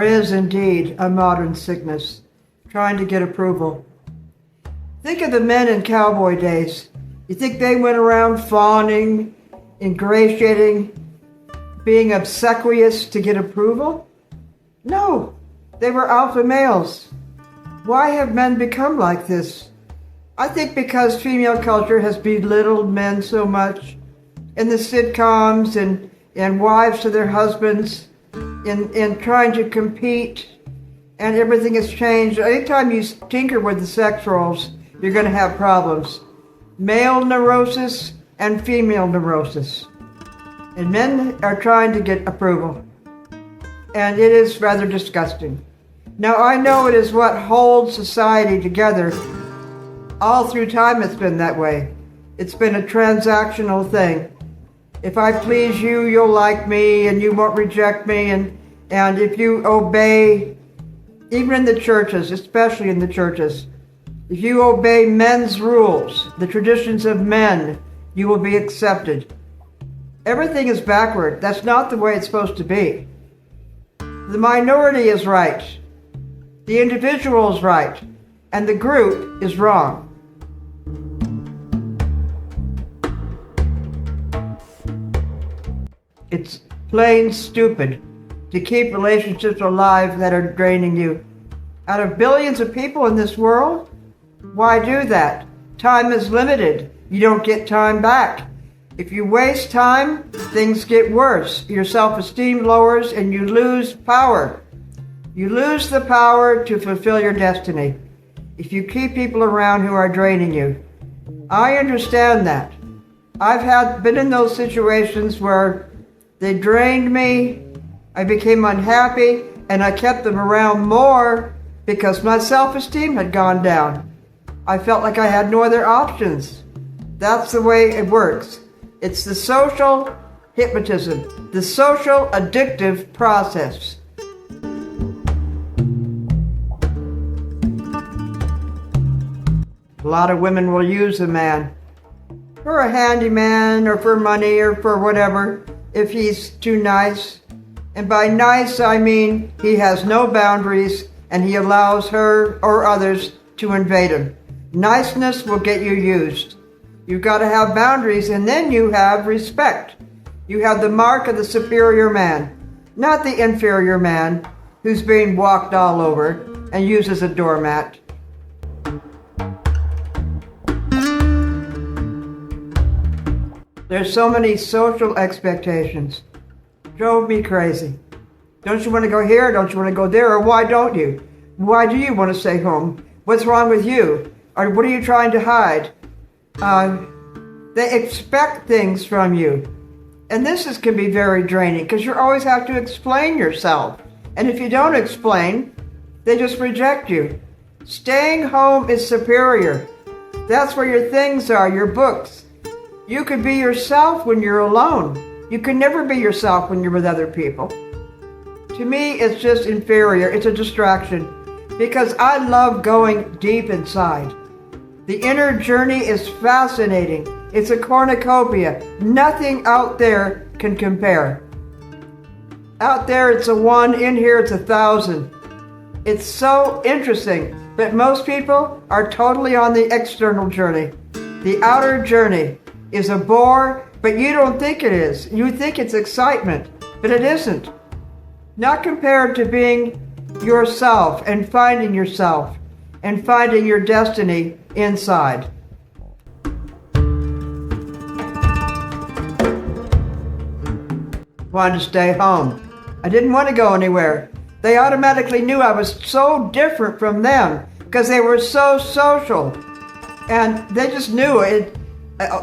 There is indeed a modern sickness, trying to get approval. Think of the men in cowboy days. You think they went around fawning, ingratiating, being obsequious to get approval? No, they were alpha males. Why have men become like this? I think because female culture has belittled men so much in the sitcoms and wives to their husbands, in trying to compete, and everything has changed. Anytime you tinker with the sex roles, you're going to have problems. Male neurosis and female neurosis. And men are trying to get approval. And it is rather disgusting. Now, I know it is what holds society together. All through time it's been that way. It's been a transactional thing. If I please you, you'll like me, and you won't reject me. And if you obey, even in the churches, especially in the churches, if you obey men's rules, the traditions of men, you will be accepted. Everything is backward. That's not the way it's supposed to be. The minority is right. The individual is right. And the group is wrong. It's plain stupid to keep relationships alive that are draining you. Out of billions of people in this world, why do that? Time is limited. You don't get time back. If you waste time, things get worse. Your self-esteem lowers and you lose power. You lose the power to fulfill your destiny if you keep people around who are draining you. I understand that. I've been in those situations where they drained me, I became unhappy, and I kept them around more because my self-esteem had gone down. I felt like I had no other options. That's the way it works. It's the social hypnotism, the social addictive process. A lot of women will use a man for a handyman or for money or for whatever if he's too nice. And by nice, I mean he has no boundaries and he allows her or others to invade him. Niceness will get you used. You've got to have boundaries, and then you have respect. You have the mark of the superior man, not the inferior man who's being walked all over and used as a doormat. There's so many social expectations. Drove me crazy. Don't you want to go here? Don't you want to go there? Or why don't you? Why do you want to stay home? What's wrong with you? Or what are you trying to hide? They expect things from you. And this can be very draining because you always have to explain yourself. And if you don't explain, they just reject you. Staying home is superior. That's where your things are, your books. You can be yourself when you're alone. You can never be yourself when you're with other people. To me, it's just inferior. It's a distraction because I love going deep inside. The inner journey is fascinating. It's a cornucopia. Nothing out there can compare. Out there, it's a 1. In here, it's 1,000. It's so interesting. But most people are totally on the external journey. The outer journey is a bore, but you don't think it is. You think it's excitement, but it isn't. Not compared to being yourself and finding your destiny inside. Wanted to stay home. I didn't want to go anywhere. They automatically knew I was so different from them because they were so social. And they just knew it.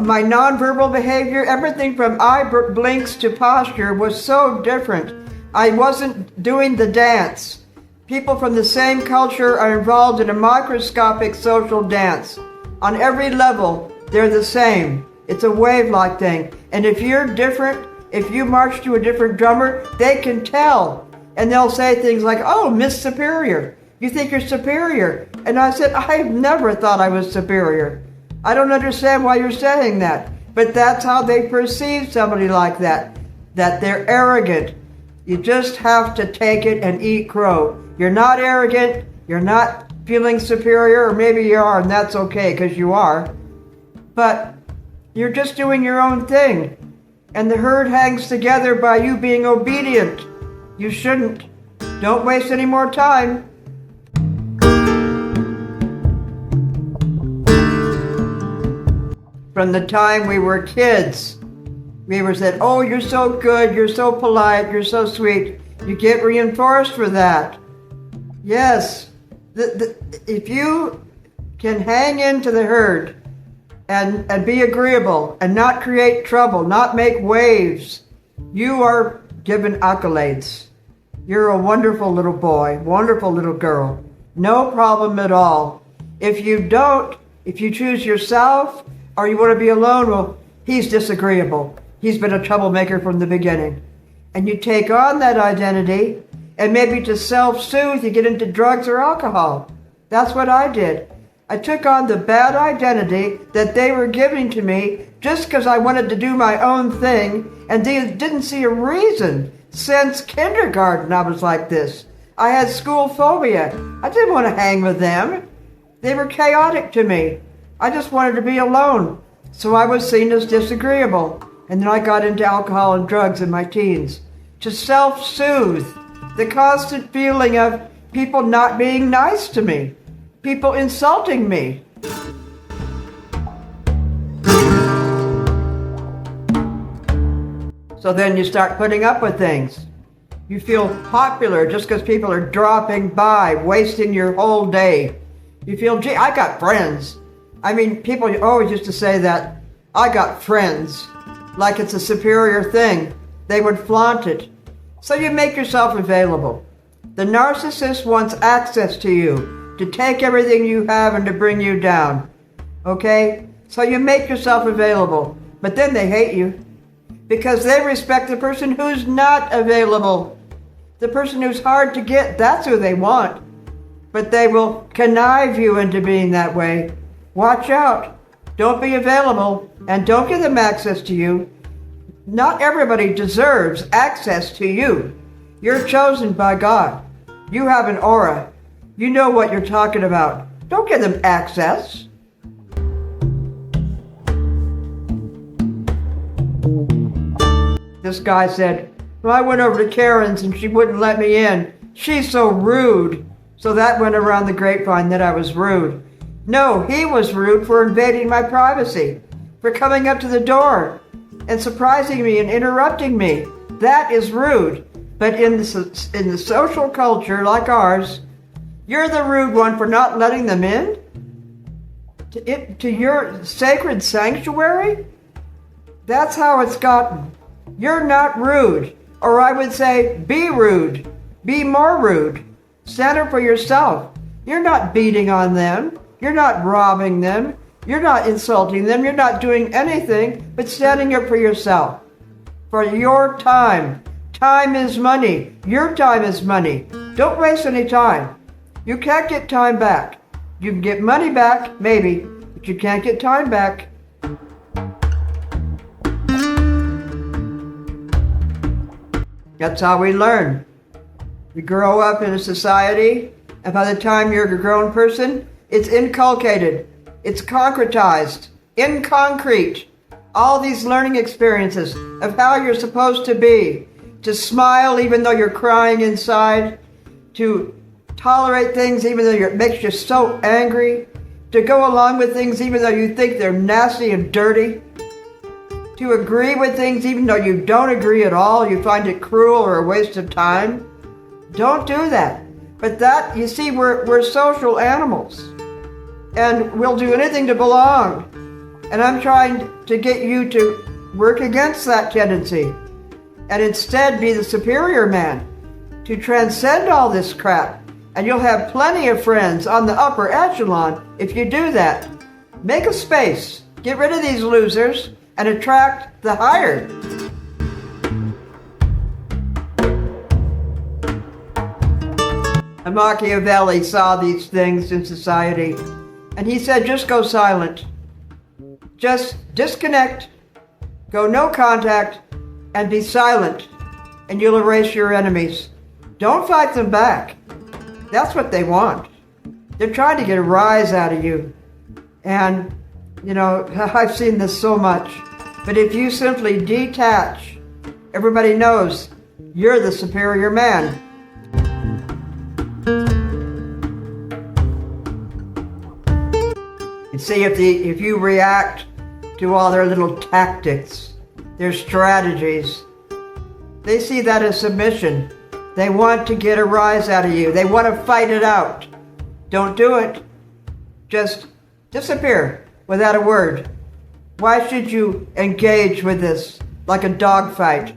My nonverbal behavior, everything from eye blinks to posture was so different. I wasn't doing the dance. People from the same culture are involved in a microscopic social dance. On every level, they're the same. It's a wave-like thing. And if you're different, if you march to a different drummer, they can tell. And they'll say things like, "Oh, Miss Superior, you think you're superior?" And I said, "I've never thought I was superior. I don't understand why you're saying that." But that's how they perceive somebody like that they're arrogant. You just have to take it and eat crow. You're not arrogant. You're not feeling superior, or maybe you are, and that's okay because you are. But you're just doing your own thing. And the herd hangs together by you being obedient. You shouldn't. Don't waste any more time. From the time we were kids, we were said, oh, you're so good, you're so polite, you're so sweet. You get reinforced for that. Yes, if you can hang into the herd and be agreeable and not create trouble, not make waves, you are given accolades. You're a wonderful little boy, wonderful little girl. No problem at all. If you choose yourself or you want to be alone, well, he's disagreeable. He's been a troublemaker from the beginning. And you take on that identity, and maybe to self-soothe, you get into drugs or alcohol. That's what I did. I took on the bad identity that they were giving to me just because I wanted to do my own thing, and they didn't see a reason. Since kindergarten, I was like this. I had school phobia. I didn't want to hang with them. They were chaotic to me. I just wanted to be alone. So I was seen as disagreeable. And then I got into alcohol and drugs in my teens. To self-soothe the constant feeling of people not being nice to me, people insulting me. So then you start putting up with things. You feel popular just because people are dropping by, wasting your whole day. You feel, gee, I got friends. I mean, people always used to say that, I got friends, like it's a superior thing. They would flaunt it. So you make yourself available. The narcissist wants access to you, to take everything you have and to bring you down. Okay? So you make yourself available. But then they hate you because they respect the person who's not available. The person who's hard to get, that's who they want. But they will connive you into being that way. Watch out. Don't be available and don't give them access to you. Not everybody deserves access to you. You're chosen by God. You have an aura. You know what you're talking about. Don't give them access. This guy said, well, I went over to Karen's and she wouldn't let me in. She's so rude. So that went around the grapevine that I was rude. No, he was rude for invading my privacy, for coming up to the door and surprising me and interrupting me. That is rude. But in the social culture like ours, you're the rude one for not letting them in to your sacred sanctuary. That's how it's gotten. You're not rude. Or I would say, be rude. Be more rude. Stand up for yourself. You're not beating on them. You're not robbing them. You're not insulting them. You're not doing anything but standing up for yourself. For your time. Time is money. Your time is money. Don't waste any time. You can't get time back. You can get money back, maybe, but you can't get time back. That's how we learn. You grow up in a society, and by the time you're a grown person, it's inculcated, it's concretized, in concrete. All these learning experiences of how you're supposed to be, to smile even though you're crying inside, to tolerate things even though it makes you so angry, to go along with things even though you think they're nasty and dirty, to agree with things even though you don't agree at all, you find it cruel or a waste of time. Don't do that. But that, you see, we're social animals. And we'll do anything to belong. And I'm trying to get you to work against that tendency. And instead be the superior man. To transcend all this crap. And you'll have plenty of friends on the upper echelon if you do that. Make a space. Get rid of these losers and attract the higher. And Machiavelli saw these things in society, and he said, just go silent. Just disconnect, go no contact, and be silent. and you'll erase your enemies. Don't fight them back. That's what they want. They're trying to get a rise out of you. And, I've seen this so much. But if you simply detach, everybody knows you're the superior man. You see, if you react to all their little tactics, their strategies, they see that as submission. They want to get a rise out of you. They want to fight it out. Don't do it. Just disappear without a word. Why should you engage with this like a dogfight?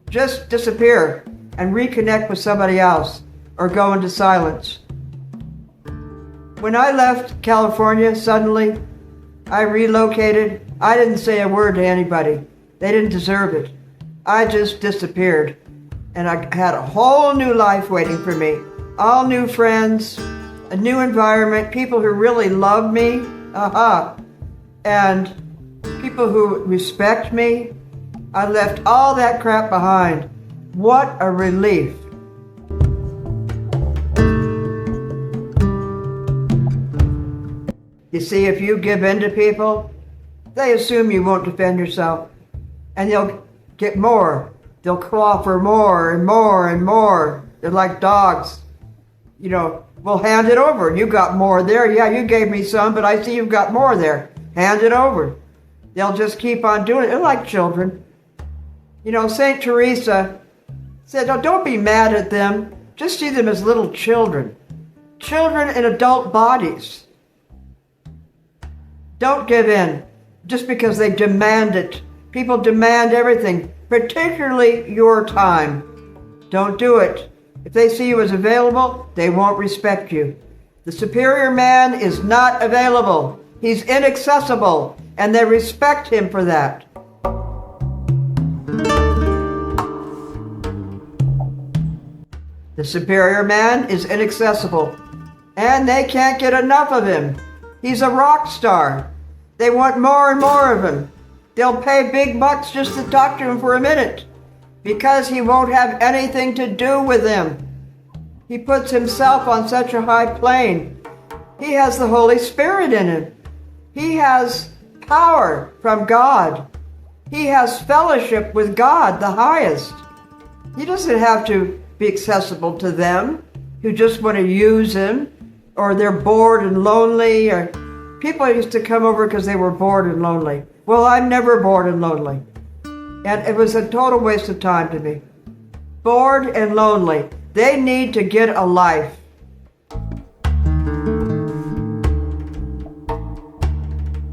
Just disappear and reconnect with somebody else or go into silence. When I left California, suddenly, I relocated. I didn't say a word to anybody. They didn't deserve it. I just disappeared. And I had a whole new life waiting for me. All new friends, a new environment, people who really love me, and people who respect me. I left all that crap behind. What a relief. You see, if you give in to people, they assume you won't defend yourself. And they'll get more. They'll claw for more and more and more. They're like dogs. We'll hand it over. You got more there. Yeah, you gave me some, but I see you've got more there. Hand it over. They'll just keep on doing it. They're like children. St. Teresa said, oh, don't be mad at them. Just see them as little children. Children in adult bodies. Don't give in just because they demand it. People demand everything, particularly your time. Don't do it. If they see you as available, they won't respect you. The superior man is not available. He's inaccessible, and they respect him for that. The superior man is inaccessible, and they can't get enough of him. He's a rock star. They want more and more of him. They'll pay big bucks just to talk to him for a minute because he won't have anything to do with them. He puts himself on such a high plane. He has the Holy Spirit in him. He has power from God. He has fellowship with God, the highest. He doesn't have to be accessible to them who just want to use him, or they're bored and lonely, or people used to come over because they were bored and lonely. Well, I'm never bored and lonely. And it was a total waste of time to me. Bored and lonely. They need to get a life.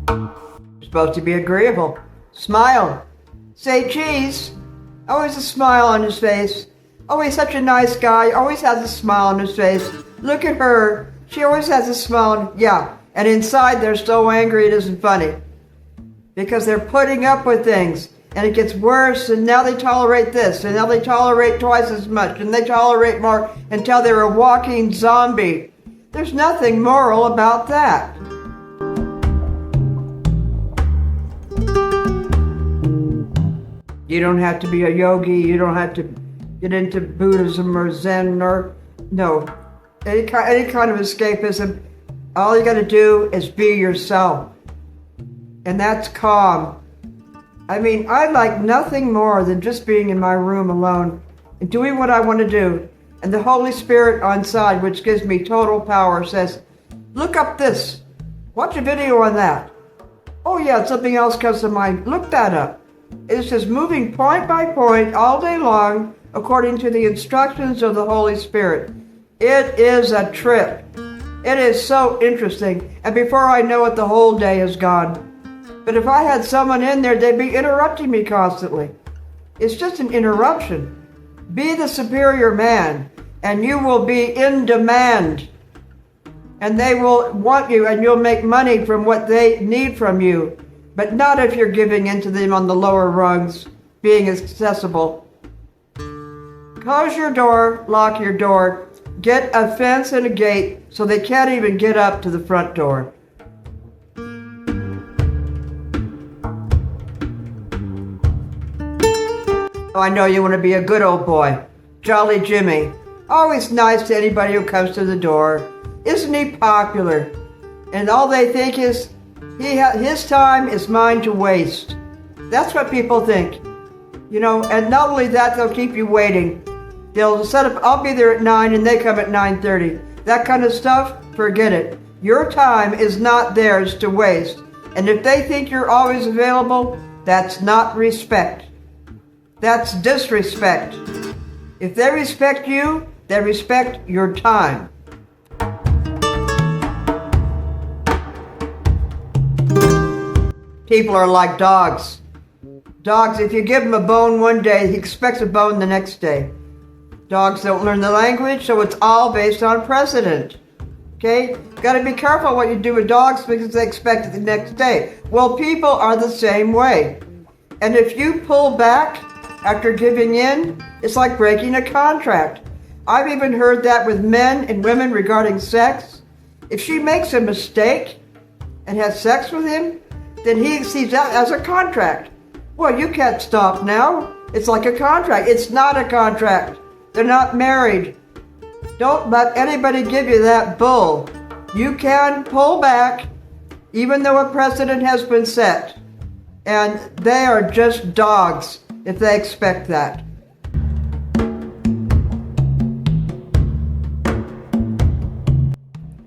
You're supposed to be agreeable. Smile. Say cheese. Always a smile on his face. Oh, he's such a nice guy. Always has a smile on his face. Look at her. She always has a smile. Yeah. And inside they're so angry it isn't funny. Because they're putting up with things. And it gets worse, and now they tolerate this, and now they tolerate twice as much, and they tolerate more until they're a walking zombie. There's nothing moral about that. You don't have to be a yogi. You don't have to get into Buddhism or Zen or, no, any kind of escapism. All you got to do is be yourself. And that's calm. I mean, I like nothing more than just being in my room alone and doing what I want to do. And the Holy Spirit on side, which gives me total power, says, look up this. Watch a video on that. Oh yeah, something else comes to mind. Look that up. It's just moving point by point all day long according to the instructions of the Holy Spirit. It is a trip. It is so interesting. And before I know it, the whole day is gone. But if I had someone in there, they'd be interrupting me constantly. It's just an interruption. Be the superior man, and you will be in demand. And they will want you, and you'll make money from what they need from you. But not if you're giving in to them on the lower rungs, being accessible. Close your door, lock your door, get a fence and a gate so they can't even get up to the front door. I know you want to be a good old boy. Jolly Jimmy. Always nice to anybody who comes to the door. Isn't he popular? And all they think is, his time is mine to waste. That's what people think. And not only that, they'll keep you waiting. They'll set up, I'll be there at 9 and they come at 9:30. That kind of stuff, forget it. Your time is not theirs to waste. And if they think you're always available, that's not respect. That's disrespect. If they respect you, they respect your time. People are like dogs. Dogs, if you give them a bone one day, he expects a bone the next day. Dogs don't learn the language, so it's all based on precedent. Okay? Got to be careful what you do with dogs because they expect it the next day. Well, people are the same way. And if you pull back after giving in, it's like breaking a contract. I've even heard that with men and women regarding sex. If she makes a mistake and has sex with him, then he sees that as a contract. Well, you can't stop now. It's like a contract. It's not a contract. They're not married. Don't let anybody give you that bull. You can pull back even though a precedent has been set. And they are just dogs if they expect that.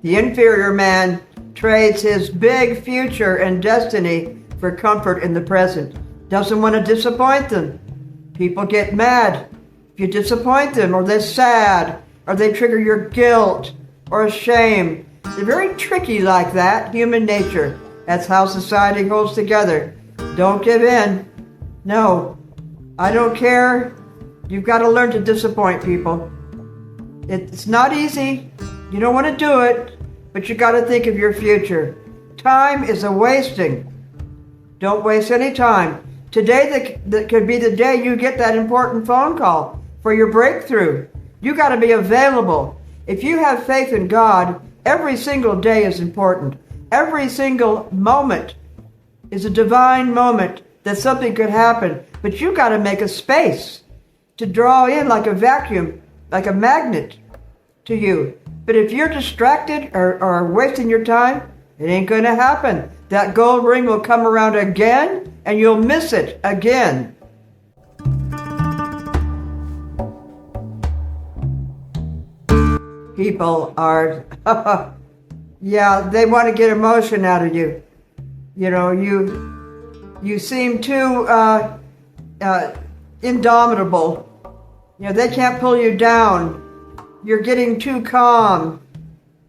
The inferior man trades his big future and destiny for comfort in the present. Doesn't want to disappoint them. People get mad if you disappoint them, or they're sad, or they trigger your guilt or shame. They're very tricky like that, human nature. That's how society holds together. Don't give in. No, I don't care. You've got to learn to disappoint people. It's not easy. You don't want to do it, but you got to think of your future. Time is a wasting. Don't waste any time. Today that could be the day you get that important phone call for your breakthrough. You got to be available. If you have faith in God, every single day is important. Every single moment is a divine moment that something could happen. But you got to make a space to draw in like a vacuum, like a magnet to you. But if you're distracted or wasting your time, it ain't going to happen. That gold ring will come around again, and you'll miss it again. People are, they want to get emotion out of you. You seem too indomitable. They can't pull you down. You're getting too calm.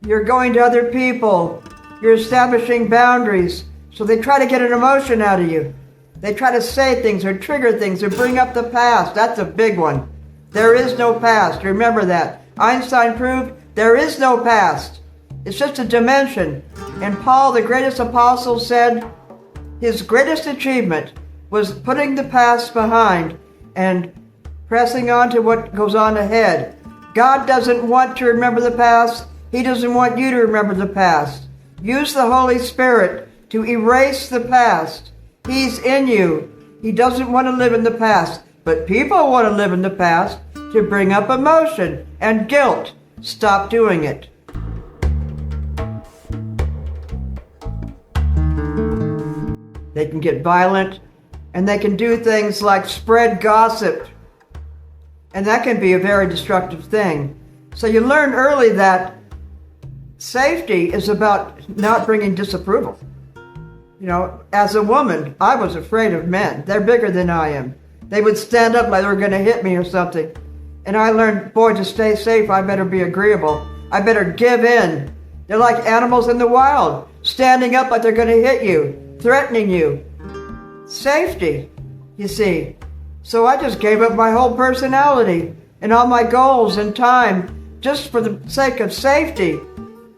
You're going to other people. You're establishing boundaries. So they try to get an emotion out of you. They try to say things or trigger things or bring up the past. That's a big one. There is no past. Remember that. Einstein proved there is no past. It's just a dimension. And Paul, the greatest apostle, said his greatest achievement was putting the past behind and pressing on to what goes on ahead. God doesn't want to remember the past. He doesn't want you to remember the past. Use the Holy Spirit to erase the past. He's in you. He doesn't want to live in the past. But people want to live in the past to bring up emotion and guilt. Stop doing it. They can get violent, and they can do things like spread gossip. And that can be a very destructive thing. So you learn early that safety is about not bringing disapproval. As a woman, I was afraid of men. They're bigger than I am. They would stand up like they were going to hit me or something. And I learned, boy, to stay safe, I better be agreeable. I better give in. They're like animals in the wild, standing up like they're going to hit you, threatening you. Safety, you see. So I just gave up my whole personality and all my goals and time just for the sake of safety.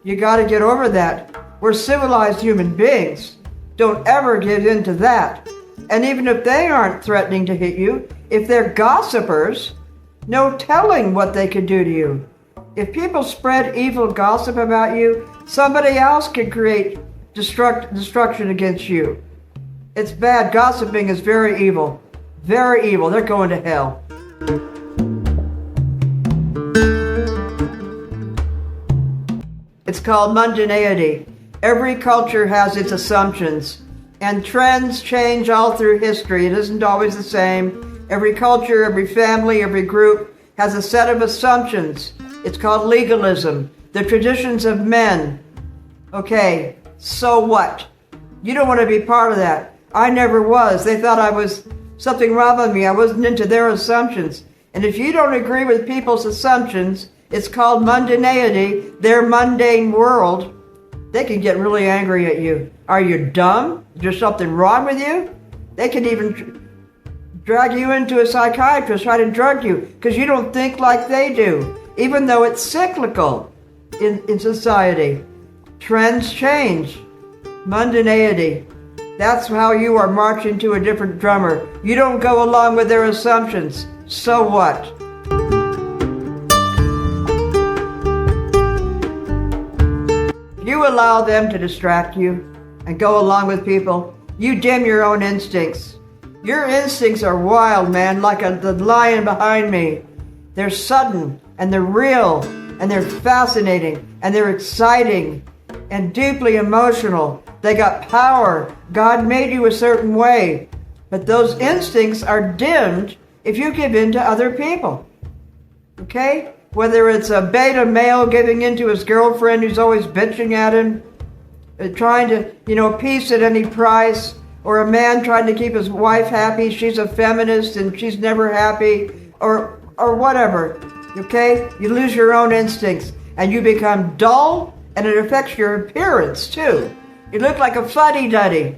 You got to get over that. We're civilized human beings. Don't ever give in to that. And even if they aren't threatening to hit you, if they're gossipers, no telling what they could do to you. If people spread evil gossip about you, somebody else can create destruction against you. It's bad. Gossiping is very evil. Very evil. They're going to hell. It's called mundinity. Every culture has its assumptions, and trends change all through history. It isn't always the same. Every culture, every family, every group has a set of assumptions. It's called legalism. The traditions of men. Okay, so what? You don't want to be part of that. I never was. They thought I was something wrong with me. I wasn't into their assumptions. And if you don't agree with people's assumptions, it's called mundinity, their mundane world. They can get really angry at you. Are you dumb? Is there something wrong with you? They can even drag you into a psychiatrist, try to drug you, because you don't think like they do, even though it's cyclical in society. Trends change. Mundinity. That's how you are marching to a different drummer. You don't go along with their assumptions. So what? You allow them to distract you and go along with people. You dim your own instincts. Your instincts are wild, man, like the lion behind me. They're sudden, and they're real, and they're fascinating, and they're exciting, and deeply emotional. They got power. God made you a certain way. But those instincts are dimmed if you give in to other people. Okay? Whether it's a beta male giving in to his girlfriend who's always bitching at him, trying to, peace at any price, or a man trying to keep his wife happy, she's a feminist and she's never happy, or whatever, okay? You lose your own instincts and you become dull, and it affects your appearance too. You look like a fuddy-duddy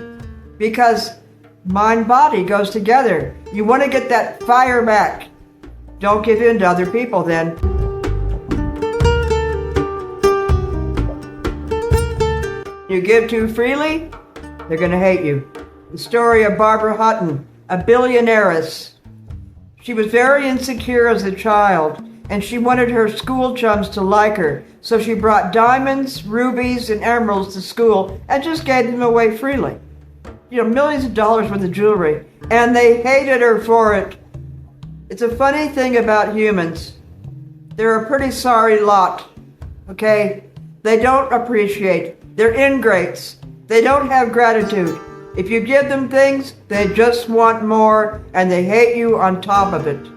because mind-body goes together. You want to get that fire back. Don't give in to other people then. You give too freely, they're going to hate you. The story of Barbara Hutton, a billionairess. She was very insecure as a child, and she wanted her school chums to like her. So she brought diamonds, rubies, and emeralds to school and just gave them away freely. Millions of dollars worth of jewelry. And they hated her for it. It's a funny thing about humans. They're a pretty sorry lot, okay? They don't appreciate. They're ingrates. They don't have gratitude. If you give them things, they just want more, and they hate you on top of it.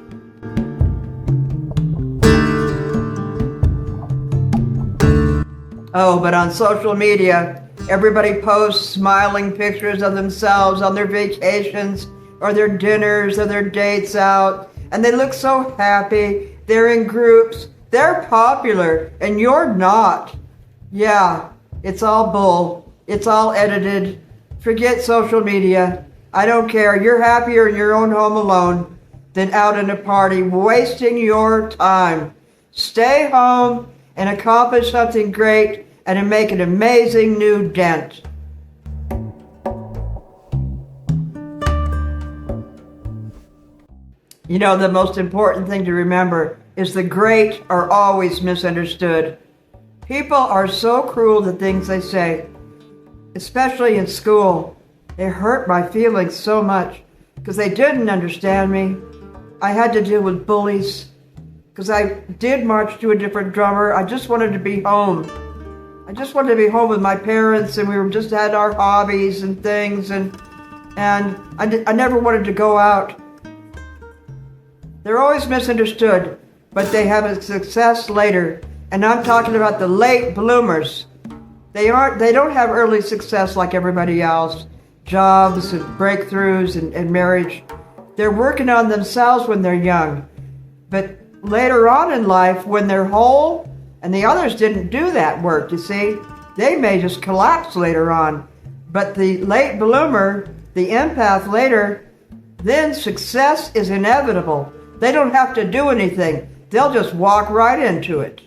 Oh, but on social media, everybody posts smiling pictures of themselves on their vacations, or their dinners, or their dates out, and they look so happy. They're in groups. They're popular, and you're not. Yeah, it's all bull. It's all edited. Forget social media. I don't care. You're happier in your own home alone than out in a party, wasting your time. Stay home and accomplish something great and make an amazing new dent. The most important thing to remember is the great are always misunderstood. People are so cruel to things they say, especially in school. It hurt my feelings so much because they didn't understand me. I had to deal with bullies because I did march to a different drummer. I just wanted to be home. I just wanted to be home with my parents, and we just had our hobbies and things, and I never wanted to go out. They're always misunderstood, but they have a success later. And I'm talking about the late bloomers. They don't have early success like everybody else. Jobs and breakthroughs and marriage. They're working on themselves when they're young. But later on in life, when they're whole, and the others didn't do that work, you see, they may just collapse later on. But the late bloomer, the empath later, then success is inevitable. They don't have to do anything. They'll just walk right into it.